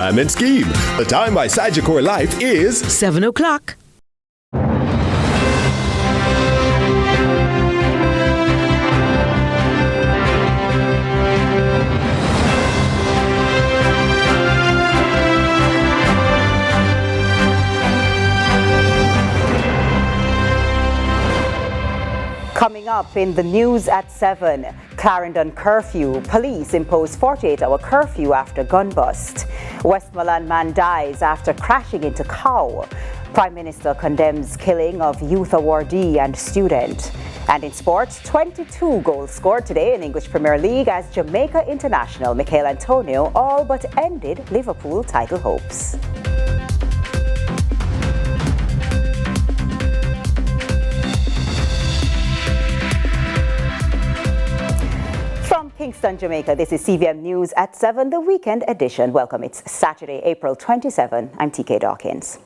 And Scheme. The time by Sagicor Life is 7 o'clock. Coming up in the news at 7, Clarendon curfew. Police impose 48-hour curfew after gun bust. Westmoreland man dies after crashing into cow. Prime Minister condemns killing of youth awardee and student. And in sports, 22 goals scored today in English Premier League as Jamaica international Michael Antonio all but ended Liverpool title hopes. Kingston, Jamaica, this is CVM News at 7, the weekend edition. Welcome. It's Saturday, April 27. I'm TK Dawkins.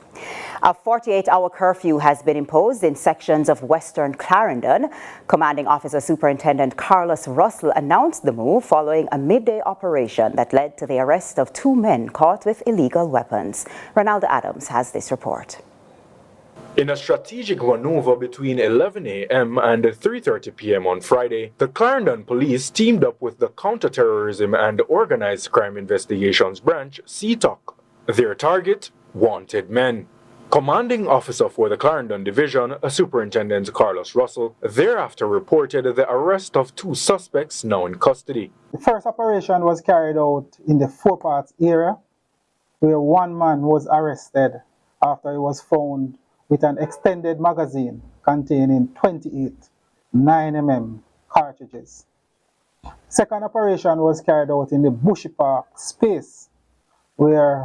A 48-hour curfew has been imposed in sections of Western Clarendon. Commanding Officer Superintendent Carlos Russell announced the move following a midday operation that led to the arrest of 2 men caught with illegal weapons. Ronaldo Adams has this report. In a strategic maneuver between 11 a.m. and 3:30 p.m. on Friday, the Clarendon Police teamed up with the Counterterrorism and Organized Crime Investigations Branch, CTOC. Their target? Wanted men. Commanding Officer for the Clarendon Division, Superintendent Carlos Russell, thereafter reported the arrest of 2 suspects now in custody. The first operation was carried out in the Four Parts area, where 1 man was arrested after he was found with an extended magazine containing 28 9mm cartridges. Second operation was carried out in the Bushy Park space, where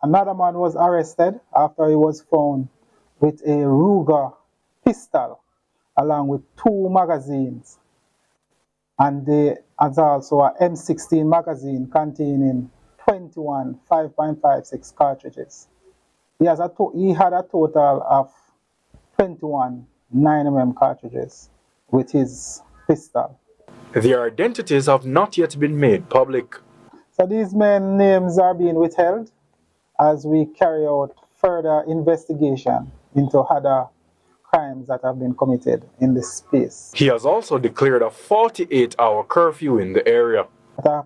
another man was arrested after he was found with a Ruger pistol along with 2 magazines, and there is also a M16 magazine containing 21 5.56 cartridges. He had a total of 21 9mm cartridges with his pistol. Their identities have not yet been made public. So these men's names are being withheld as we carry out further investigation into other crimes that have been committed in this space. He has also declared a 48-hour curfew in the area. A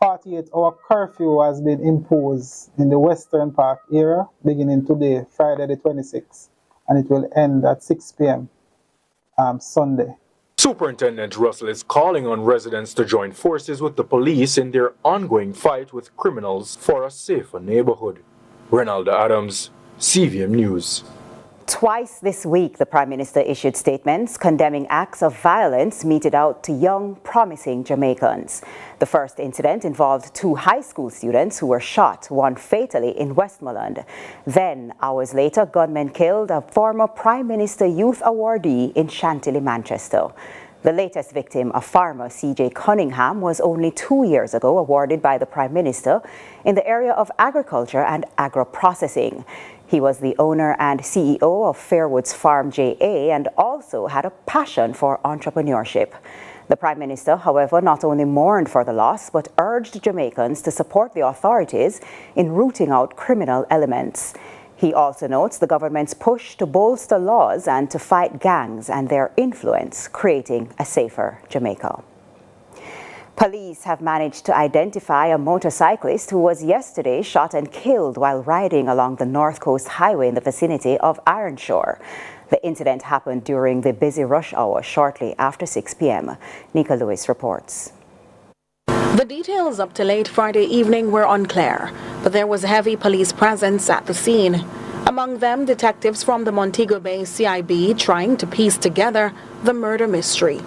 48-hour curfew has been imposed in the Western Park area beginning today, Friday the 26th, and it will end at 6 p.m. Sunday. Superintendent Russell is calling on residents to join forces with the police in their ongoing fight with criminals for a safer neighborhood. Ronaldo Adams, CVM News. Twice this week, the Prime Minister issued statements condemning acts of violence meted out to young, promising Jamaicans. The first incident involved 2 high school students who were shot, one fatally, in Westmoreland. Then, hours later, gunmen killed a former Prime Minister Youth Awardee in Chantilly, Manchester. The latest victim, a farmer, C.J. Cunningham, was only 2 years ago awarded by the Prime Minister in the area of agriculture and agro-processing. He was the owner and CEO of Fairwoods Farm JA and also had a passion for entrepreneurship. The Prime Minister, however, not only mourned for the loss, but urged Jamaicans to support the authorities in rooting out criminal elements. He also notes the government's push to bolster laws and to fight gangs and their influence, creating a safer Jamaica. Police have managed to identify a motorcyclist who was yesterday shot and killed while riding along the North Coast Highway in the vicinity of Ironshore. The incident happened during the busy rush hour shortly after 6 p.m. Nika Lewis reports. The details up to late Friday evening were unclear, but there was heavy police presence at the scene. Among them, detectives from the Montego Bay CIB trying to piece together the murder mystery.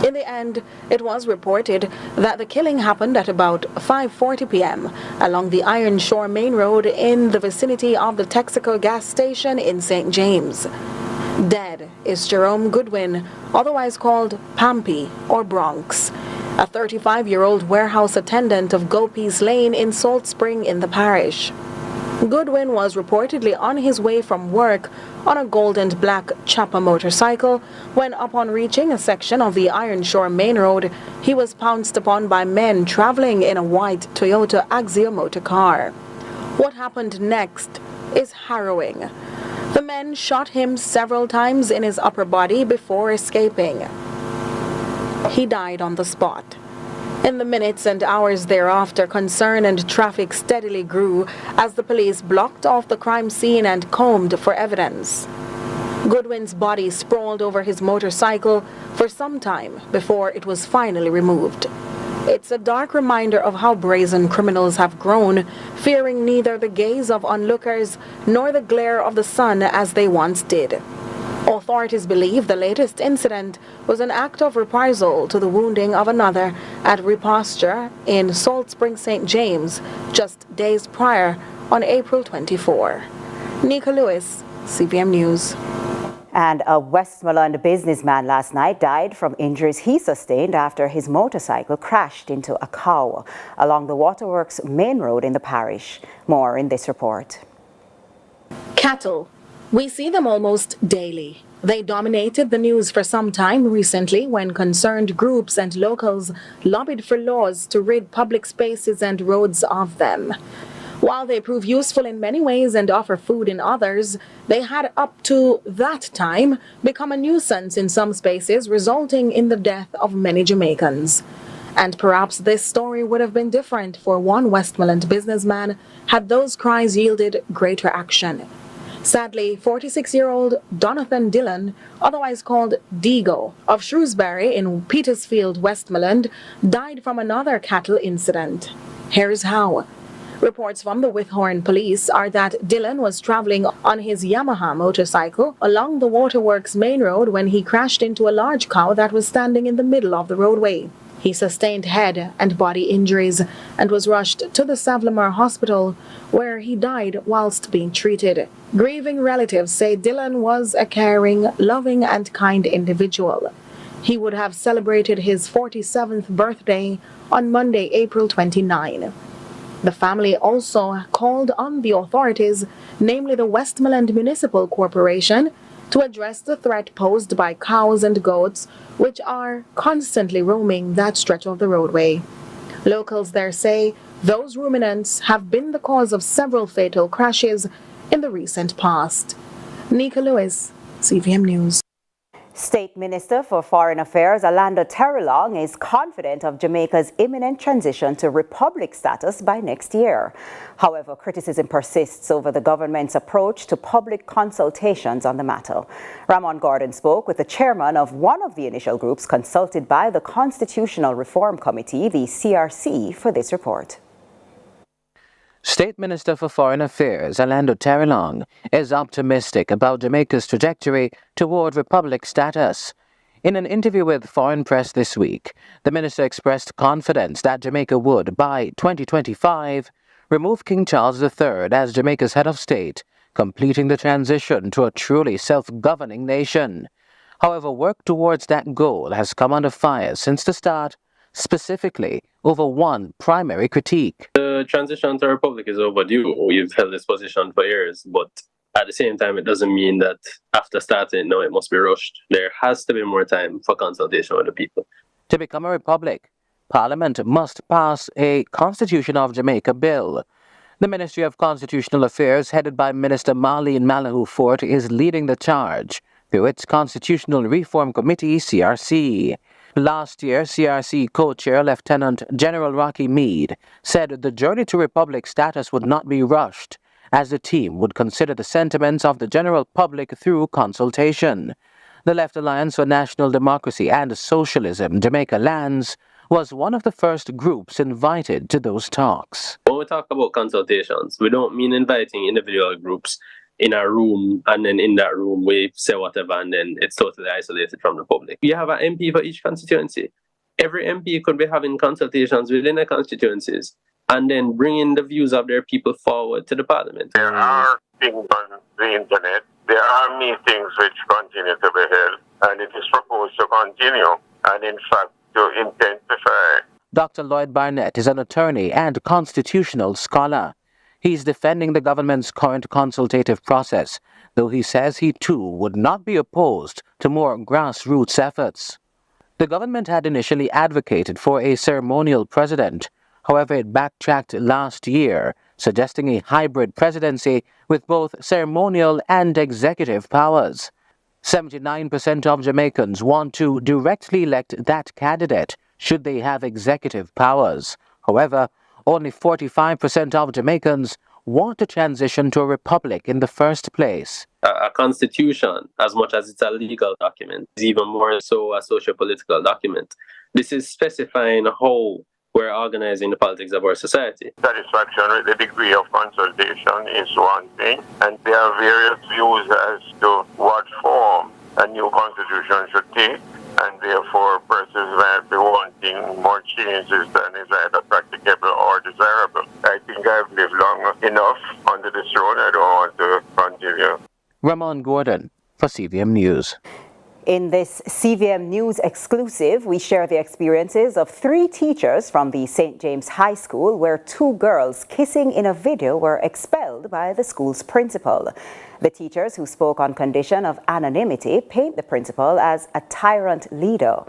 In the end, it was reported that the killing happened at about 5:40 p.m. along the Ironshore Main Road in the vicinity of the Texaco gas station in St. James. Dead is Jerome Goodwin, otherwise called Pampy or Bronx, a 35-year-old warehouse attendant of Gulpees Lane in Salt Spring in the parish. Goodwin was reportedly on his way from work on a gold and black Chopper motorcycle when, upon reaching a section of the Ironshore Main Road, he was pounced upon by men traveling in a white Toyota Axia motor car. What happened next is harrowing. The men shot him several times in his upper body before escaping. He died on the spot. In the minutes and hours thereafter, concern and traffic steadily grew as the police blocked off the crime scene and combed for evidence. Goodwin's body sprawled over his motorcycle for some time before it was finally removed. It's a dark reminder of how brazen criminals have grown, fearing neither the gaze of onlookers nor the glare of the sun as they once did. Authorities believe the latest incident was an act of reprisal to the wounding of another at Reposture in Salt Spring, St. James, just days prior on April 24. Nika Lewis, CVM News. And a Westmoreland businessman last night died from injuries he sustained after his motorcycle crashed into a cow along the Waterworks main road in the parish. More in this report. Cattle. We see them almost daily. They dominated the news for some time recently when concerned groups and locals lobbied for laws to rid public spaces and roads of them. While they prove useful in many ways and offer food in others, they had up to that time become a nuisance in some spaces, resulting in the death of many Jamaicans. And perhaps this story would have been different for one Westmoreland businessman had those cries yielded greater action. Sadly, 46-year-old Donathan Dillon, otherwise called Digo, of Shrewsbury in Petersfield, Westmoreland, died from another cattle incident. Here's how. Reports from the Withorn police are that Dillon was traveling on his Yamaha motorcycle along the Waterworks main road when he crashed into a large cow that was standing in the middle of the roadway. He sustained head and body injuries and was rushed to the Savlamar Hospital, where he died whilst being treated. Grieving relatives say Dillon was a caring, loving, and kind individual. He would have celebrated his 47th birthday on Monday, April 29. The family also called on the authorities, namely the Westmoreland Municipal Corporation, to address the threat posed by cows and goats, which are constantly roaming that stretch of the roadway. Locals there say those ruminants have been the cause of several fatal crashes in the recent past. Nika Lewis, CVM News. State Minister for Foreign Affairs Alando Terrelong is confident of Jamaica's imminent transition to republic status by next year. However, criticism persists over the government's approach to public consultations on the matter. Ramon Gordon spoke with the chairman of one of the initial groups consulted by the Constitutional Reform Committee, the CRC, for this report. State Minister for Foreign Affairs Alando Terrelong is optimistic about Jamaica's trajectory toward republic status. In an interview with Foreign Press this week, the minister expressed confidence that Jamaica would, by 2025, remove King Charles III as Jamaica's head of state, completing the transition to a truly self-governing nation. However, work towards that goal has come under fire since the start, specifically over one primary critique. The transition to a republic is overdue. We've held this position for years, but at the same time, it doesn't mean that after starting, no, it must be rushed. There has to be more time for consultation with the people. To become a republic, Parliament must pass a Constitution of Jamaica bill. The Ministry of Constitutional Affairs, headed by Minister Marlene Malahoo Fort, is leading the charge through its Constitutional Reform Committee, CRC. Last year, CRC co-chair Lieutenant General Rocky Meade said the journey to republic status would not be rushed, as the team would consider the sentiments of the general public through consultation. The Left Alliance for National Democracy and Socialism, Jamaica Lands, was one of the first groups invited to those talks. When we talk about consultations, we don't mean inviting individual groups in a room, and then in that room we say whatever, and then it's totally isolated from the public. You have an MP for each constituency. Every MP could be having consultations within the constituencies and then bringing the views of their people forward to the parliament. There are things on the internet. There are meetings which continue to be held, and it is proposed to continue, and in fact to intensify. Dr. Lloyd Barnett is an attorney and constitutional scholar. He's defending the government's current consultative process, though he says he too would not be opposed to more grassroots efforts. The government had initially advocated for a ceremonial president. However, it backtracked last year, suggesting a hybrid presidency with both ceremonial and executive powers. 79% of Jamaicans want to directly elect that candidate should they have executive powers. However, only 45% of Jamaicans want to transition to a republic in the first place. A constitution, as much as it's a legal document, is even more so a socio-political document. This is specifying how we're organizing the politics of our society. Satisfaction with the degree of consultation is one thing, and there are various views as to what form a new constitution should take, and therefore persons might be wanting more changes than is either practicable or desirable. I think I've lived long enough under this throne. I don't want to continue. Ramon Gordon for CVM News. In this CVM News exclusive, we share the experiences of 3 teachers from the St. James High School where 2 girls kissing in a video were expelled by the school's principal. The teachers, who spoke on condition of anonymity, paint the principal as a tyrant leader.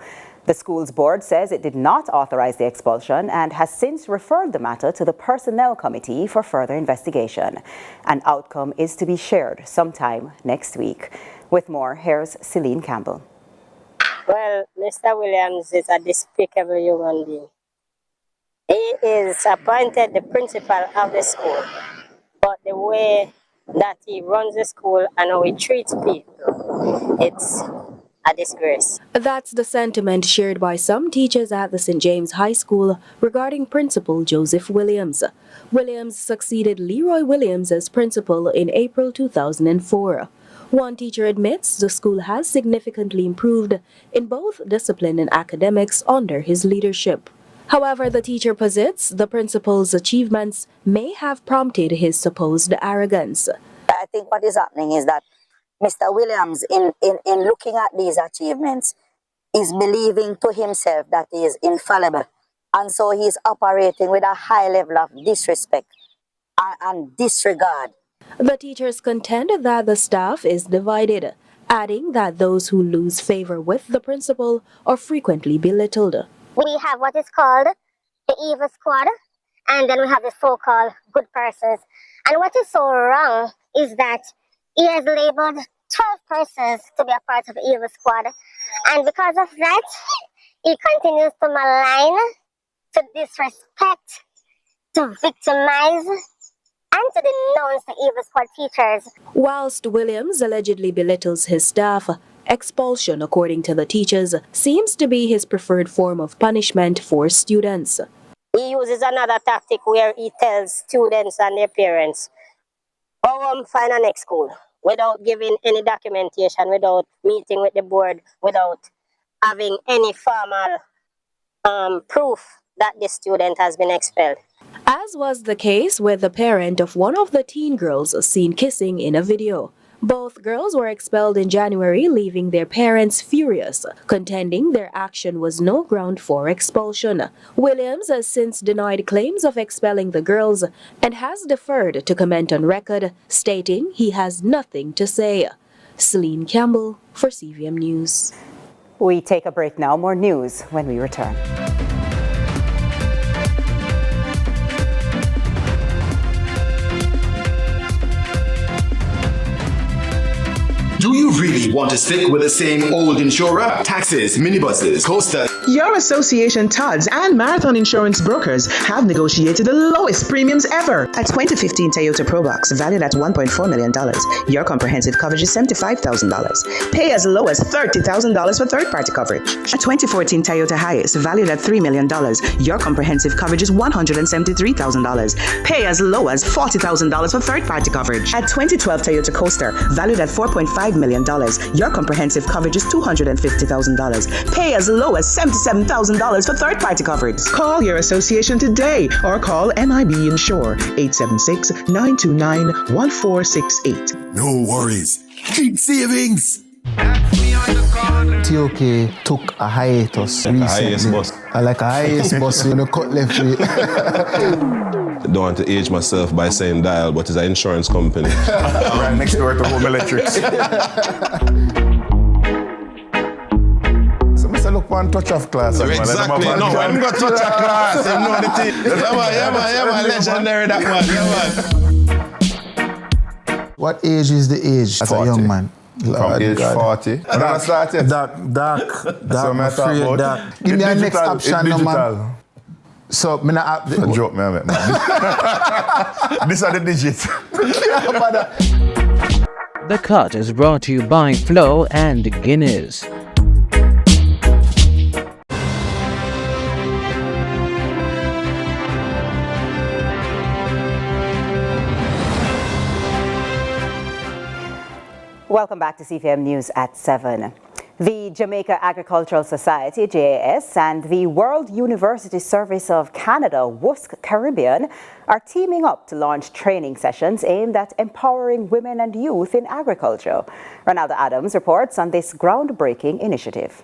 The school's board says it did not authorize the expulsion and has since referred the matter to the Personnel Committee for further investigation. An outcome is to be shared sometime next week. With more, here's Celine Campbell. Well, Mr. Williams is a despicable human being. He is appointed the principal of the school, but the way that he runs the school and how he treats people, it's a disgrace. That's the sentiment shared by some teachers at the St. James High School regarding Principal Joseph Williams. Williams succeeded Leroy Williams as principal in April 2004. One teacher admits the school has significantly improved in both discipline and academics under his leadership. However, the teacher posits the principal's achievements may have prompted his supposed arrogance. I think what is happening is that Mr. Williams, in looking at these achievements, is believing to himself that he is infallible. And so he's operating with a high level of disrespect and disregard. The teachers contend that the staff is divided, adding that those who lose favor with the principal are frequently belittled. We have what is called the evil squad, and then we have the so-called good persons. And what is so wrong is that he has labeled 12 persons to be a part of the evil squad. And because of that, he continues to malign, to disrespect, to victimize, and to denounce the evil squad teachers. Whilst Williams allegedly belittles his staff, expulsion, according to the teachers, seems to be his preferred form of punishment for students. He uses another tactic where he tells students and their parents, "Oh, find a next school," without giving any documentation, without meeting with the board, without having any formal proof that the student has been expelled. As was the case with the parent of one of the teen girls seen kissing in a video. Both girls were expelled in January, leaving their parents furious, contending their action was no ground for expulsion. Williams has since denied claims of expelling the girls and has deferred to comment on record, stating he has nothing to say. Celine Campbell for CVM News. We take a break now. More news when we return. Do you really want to stick with the same old insurer? Taxis, minibuses, coasters. Your association TODS and Marathon Insurance Brokers have negotiated the lowest premiums ever. A 2015 Toyota Probox valued at $1.4 million. Your comprehensive coverage is $75,000. Pay as low as $30,000 for third-party coverage. A 2014 Toyota Hiace valued at $3 million. Your comprehensive coverage is $173,000. Pay as low as $40,000 for third-party coverage. A 2012 Toyota Coaster valued at $4.5 million. Your comprehensive coverage is $250,000. Pay as low as $77,000 for third-party coverage. Call your association today or call MIB Insure 876-929-1468. No worries. Big savings. TOK took a hiatus recently. Like a hiatus bus, you know, cut left way. I don't want to age myself by saying Dial, but it's an insurance company. Right next door to Home Electrics. So Mr. look on one touch of class. Exactly. No, I'm got touch of class. You know the thing. Yeah, man, legendary that man. Yeah, man. What age is the age as 40. a young man? From age 40. Dark. I'm afraid that. Give me a next option, no man. So, me not have a joke, man. These are the digits. The Cut is brought to you by Flow and Guinness. Welcome back to CVM News at 7. The Jamaica Agricultural Society, JAS, and the World University Service of Canada, WUSC Caribbean, are teaming up to launch training sessions aimed at empowering women and youth in agriculture. Ronaldo Adams reports on this groundbreaking initiative.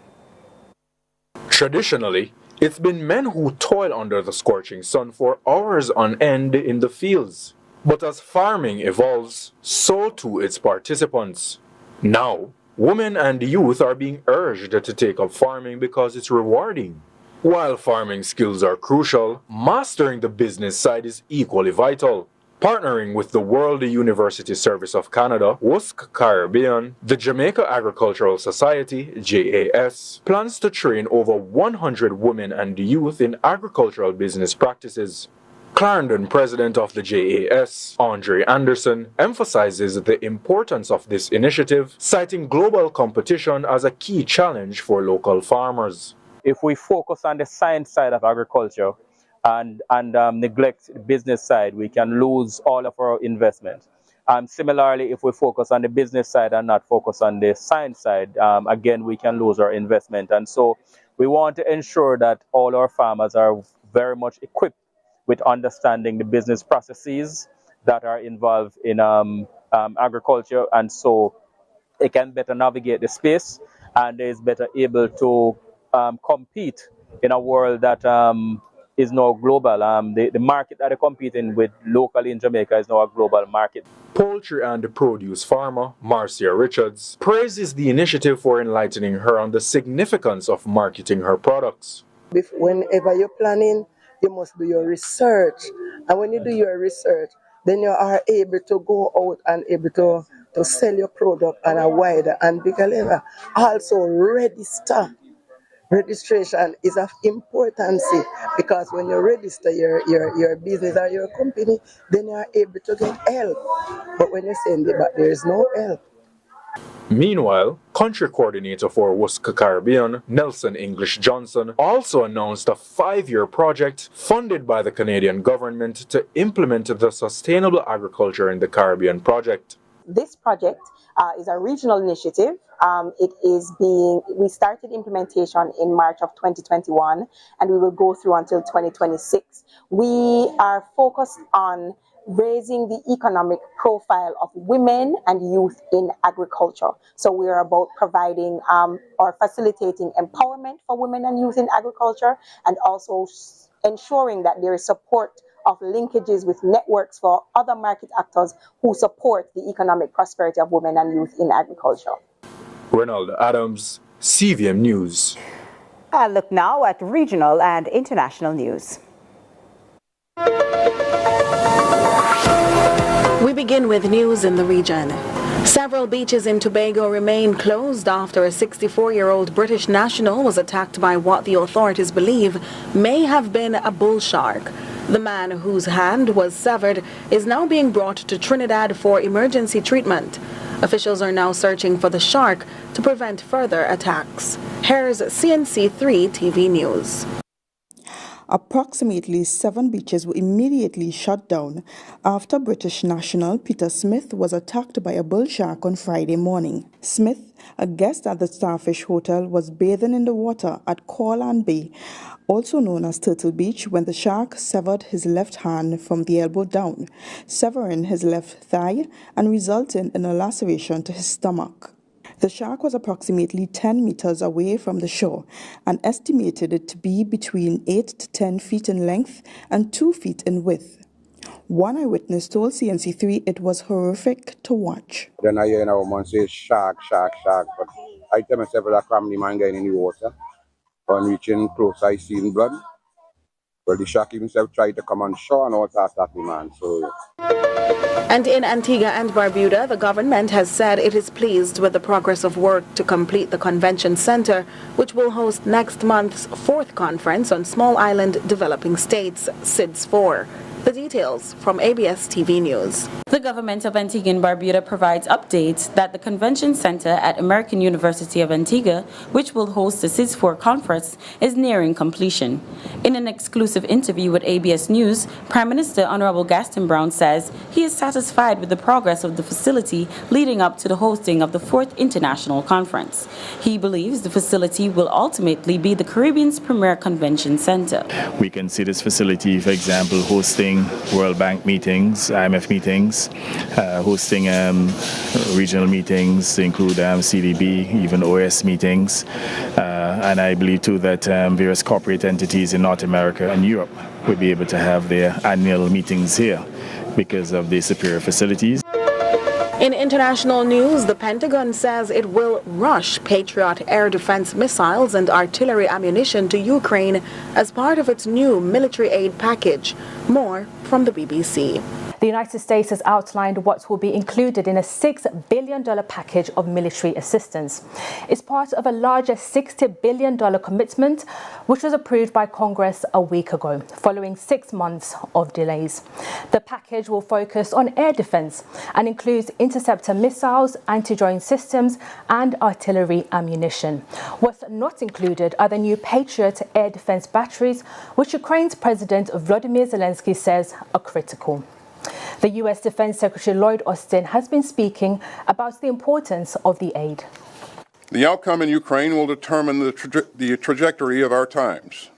Traditionally, it's been men who toil under the scorching sun for hours on end in the fields. But as farming evolves, so too its participants. Now, women and youth are being urged to take up farming because it's rewarding. While farming skills are crucial, mastering the business side is equally vital. Partnering with the World University Service of Canada, WUSC Caribbean, the Jamaica Agricultural Society, JAS, plans to train over 100 women and youth in agricultural business practices. Clarendon president of the JAS, Andre Anderson, emphasizes the importance of this initiative, citing global competition as a key challenge for local farmers. If we focus on the science side of agriculture and neglect the business side, we can lose all of our investment. Similarly, if we focus on the business side and not focus on the science side, again, we can lose our investment. And so we want to ensure that all our farmers are very much equipped with understanding the business processes that are involved in agriculture, and so they can better navigate the space and is better able to compete in a world that is now global. The market that they're competing with locally in Jamaica is now a global market. Poultry and produce farmer Marcia Richards praises the initiative for enlightening her on the significance of marketing her products. Whenever you're planning, you must do your research. And when you do your research, then you are able to go out and able to sell your product on a wider and bigger level. Also, registration is of importance because when you register your business or your company, then you are able to get help. But when you send it back, there is no help. Meanwhile, country coordinator for WUSC Caribbean, Nelson English Johnson, also announced a 5-year project funded by the Canadian government to implement the Sustainable Agriculture in the Caribbean project. This project is a regional initiative. We started implementation in March of 2021 and we will go through until 2026. We are focused on raising the economic profile of women and youth in agriculture. So we are about providing or facilitating empowerment for women and youth in agriculture, and also ensuring that there is support of linkages with networks for other market actors who support the economic prosperity of women and youth in agriculture. Ronaldo Adams, CVM News. I'll look now at regional and international news. We begin with news in the region. Several beaches in Tobago remain closed after a 64-year-old British national was attacked by what the authorities believe may have been a bull shark. The man whose hand was severed is now being brought to Trinidad for emergency treatment. Officials are now searching for the shark to prevent further attacks. Here's CNC3 TV News. Approximately 7 beaches were immediately shut down after British national Peter Smith was attacked by a bull shark on Friday morning. Smith, a guest at the Starfish Hotel, was bathing in the water at Corland Bay, also known as Turtle Beach, when the shark severed his left hand from the elbow down, severing his left thigh and resulting in a laceration to his stomach. The shark was approximately 10 meters away from the shore and estimated it to be between 8 to 10 feet in length and 2 feet in width. One eyewitness told CNC3 it was horrific to watch. Then I hear a woman say shark, but I tell myself that family man getting in the water. Upon reaching close, I seen blood. Well, the shark himself tried to come on shore and all that attack the man. So. And in Antigua and Barbuda, the government has said it is pleased with the progress of work to complete the convention center, which will host next month's 4th conference on Small Island Developing States, SIDS 4. The details from ABS TV News. The government of Antigua and Barbuda provides updates that the convention center at American University of Antigua, which will host the SIDS 4 conference, is nearing completion. In an exclusive interview with ABS News, Prime Minister Honorable Gaston Brown says he is satisfied with the progress of the facility leading up to the hosting of the 4th International Conference. He believes the facility will ultimately be the Caribbean's premier convention center. We can see this facility, for example, hosting World Bank meetings, IMF meetings, hosting regional meetings to include CDB, even OS meetings. And I believe too that various corporate entities in North America and Europe will be able to have their annual meetings here because of the superior facilities. In international news, the Pentagon says it will rush Patriot air defense missiles and artillery ammunition to Ukraine as part of its new military aid package. More from the BBC. The United States has outlined what will be included in a $6 billion package of military assistance. It's part of a larger $60 billion commitment, which was approved by Congress a week ago, following 6 months of delays. The package will focus on air defense and includes interceptor missiles, anti-drone systems, and artillery ammunition. What's not included are the new Patriot air defense batteries, which Ukraine's President Volodymyr Zelensky says are critical. The U.S. Defense Secretary Lloyd Austin has been speaking about the importance of the aid. The outcome in Ukraine will determine the trajectory of our times.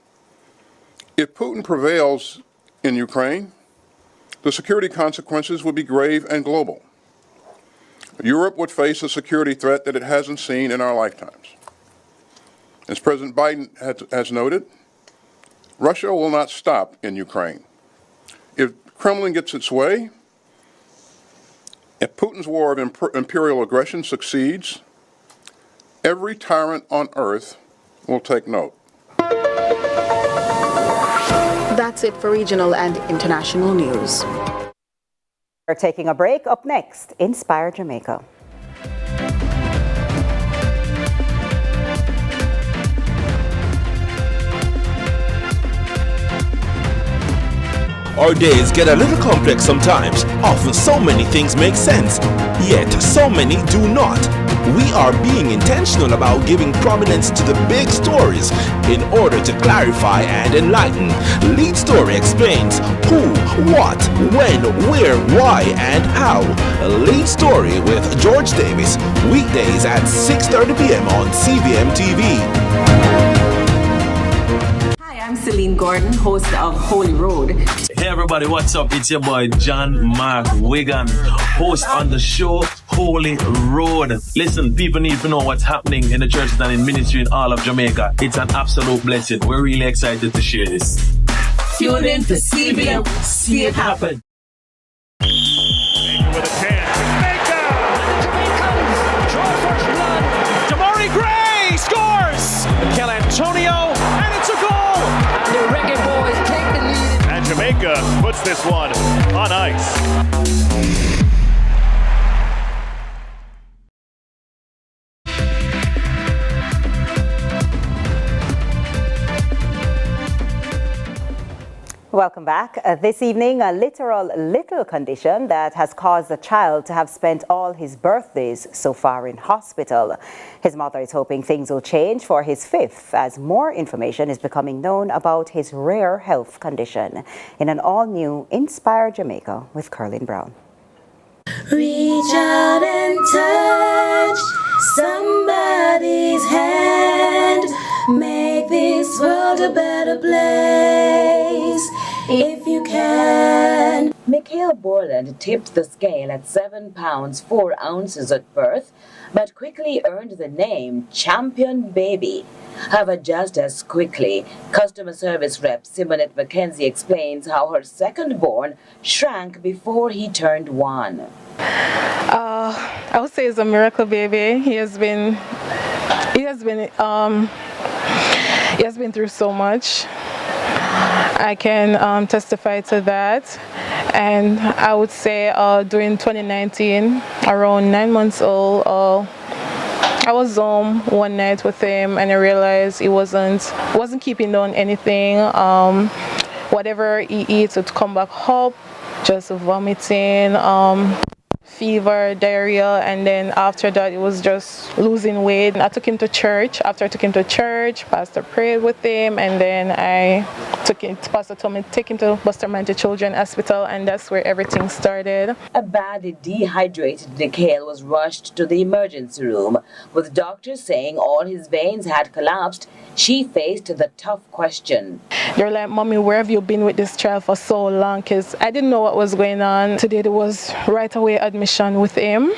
If Putin prevails in Ukraine, the security consequences would be grave and global. Europe would face a security threat that it hasn't seen in our lifetimes. As President Biden has noted, Russia will not stop in Ukraine. If Kremlin gets its way, if Putin's war of imperial aggression succeeds, every tyrant on earth will take note. That's it for regional and international news. We're taking a break. Up next, Inspire Jamaica. Our days get a little complex sometimes. Often so many things make sense, yet so many do not. We are being intentional about giving prominence to the big stories in order to clarify and enlighten. Lead Story explains who, what, when, where, why, and how. Lead Story with George Davis, weekdays at 6:30 p.m. on CVM TV. I'm Celine Gordon, host of Holy Road. Hey everybody, what's up? It's your boy John Mark Wigan, host on the show Holy Road. Listen, people need to know what's happening in the churches and in ministry in all of Jamaica. It's an absolute blessing. We're really excited to share this. Tune in to CVM, see it happen. With a chance. Jamaica! Jamaicans draw first blood. Damari Gray scores! Mikel Antonio, and it's a goal! And the Reggae Boys take the lead. And Jamaica puts this one on ice. Welcome back. This evening, a literal little condition that has caused a child to have spent all his birthdays so far in hospital. His mother is hoping things will change for his 5th as more information is becoming known about his rare health condition. In an all-new Inspire Jamaica with Curlin Brown. Reach out and touch somebody's hand. Make this world a better place if you can. Mikhail Borland tipped the scale at 7 pounds 4 ounces at birth, but quickly earned the name Champion Baby. However, just as quickly, customer service rep Simonette McKenzie explains how her second-born shrank before he turned 1. I would say he's a miracle baby. He has been he has been through so much. I can testify to that. And I would say during 2019, around 9 months old, I was home one night with him, and I realized he wasn't keeping down anything. Whatever he eats would come back up, just vomiting, fever, diarrhea, and then after that it was just losing weight. I took him to church. After I took him to church, Pastor prayed with him, and then Pastor told me to take him to Bustamante Children's Hospital, and that's where everything started. A badly dehydrated Nikhil was rushed to the emergency room, with doctors saying all his veins had collapsed. She faced the tough question. They're like, "Mommy, where have you been with this child for so long?" Because I didn't know what was going on. Today there was right away admission with him.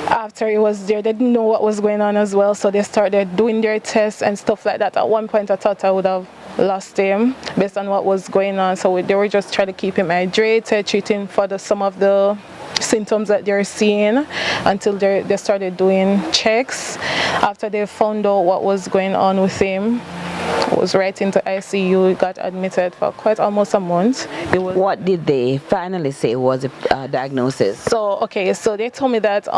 After he was there, they didn't know what was going on as well, so they started doing their tests and stuff like that. At one point I thought I would have lost him based on what was going on, so they were just trying to keep him hydrated, treating for some of the symptoms that they're seeing until they started doing checks. After they found out what was going on with him, it was right into ICU. He got admitted for quite almost a month. What did they finally say was a diagnosis? So they told me that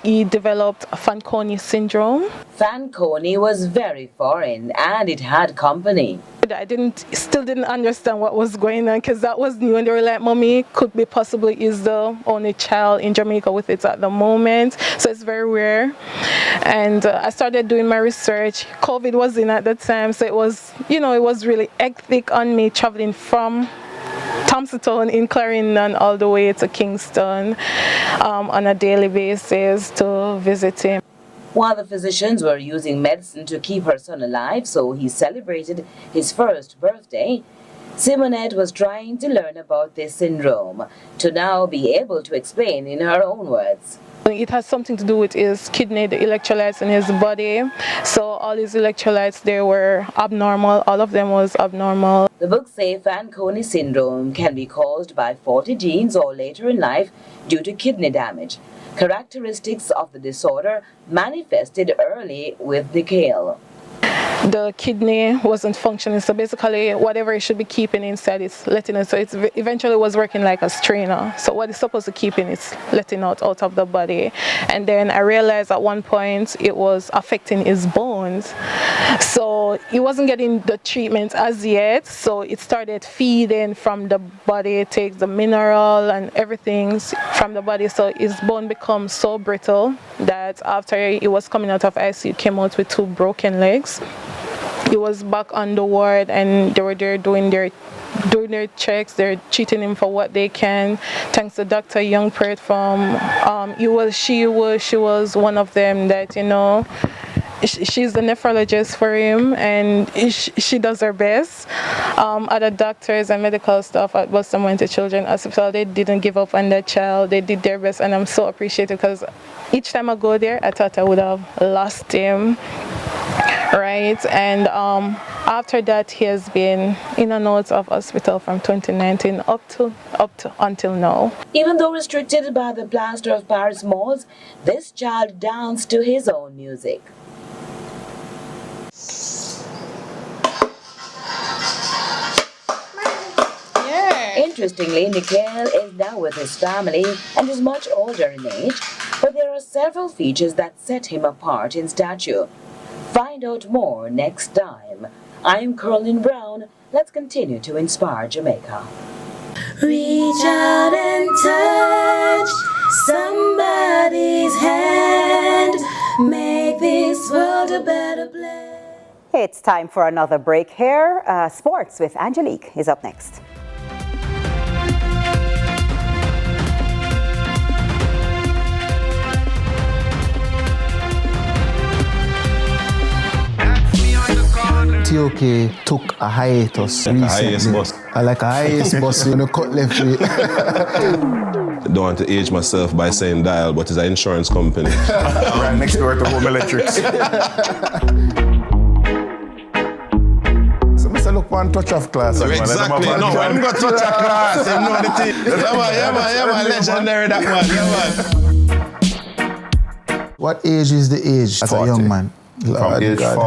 he developed Fanconi syndrome. Fanconi was very foreign, and it had company. I still didn't understand what was going on, because that was new, and they were like, "Mommy, could be possibly is the only child in Jamaica with it at the moment, so it's very rare." And I started doing my research. COVID was in at the time, so it was really hectic on me, traveling from Thompsontown in Clarendon all the way to Kingston on a daily basis to visit him. While the physicians were using medicine to keep her son alive, so he celebrated his first birthday, Simonette was trying to learn about this syndrome to now be able to explain in her own words. It has something to do with his kidney, the electrolytes in his body. So all his electrolytes, they were abnormal. All of them was abnormal. The book says Fanconi syndrome can be caused by faulty genes or later in life due to kidney damage. Characteristics of the disorder manifested early with Nikhil. The kidney wasn't functioning, so basically whatever it should be keeping inside, it's letting it. So it eventually was working like a strainer. So what it's supposed to keep in, it's letting out of the body. And then I realized at one point it was affecting his bones. So he wasn't getting the treatment as yet. So it started feeding from the body. It takes the mineral and everything from the body. So his bone becomes so brittle that after he was coming out of ICU, he came out with 2 broken legs. He was back on the ward, and they were there doing their checks. They're treating him for what they can. Thanks to Dr. Youngpert she was one of them that, she's the nephrologist for him, and she does her best. Other doctors and medical staff at Bustamante Children's Hospital, they didn't give up on that child. They did their best, and I'm so appreciative, because each time I go there, I thought I would have lost him. Right, and after that he has been in and out of hospital from 2019 up to until now. Even though restricted by the plaster of Paris malls, this child danced to his own music. Interestingly, Nikhil is now with his family and is much older in age, but there are several features that set him apart in stature. Find out more next time. I'm Caroline Brown. Let's continue to inspire Jamaica. Reach out and touch somebody's hand. Make this world a better place. It's time for another break here. Sports with Angelique is up next. TOK took a hiatus recently. Like a hiatus bus, cut left way. Don't want to age myself by saying Dial, but it's an insurance company. Right next door to Home Electrics. So Mr. Look one touch of class. Exactly. No, I'm going to touch of class. You know the thing. Yeah, man, legendary that one. What age is the age as a young man? From age 4.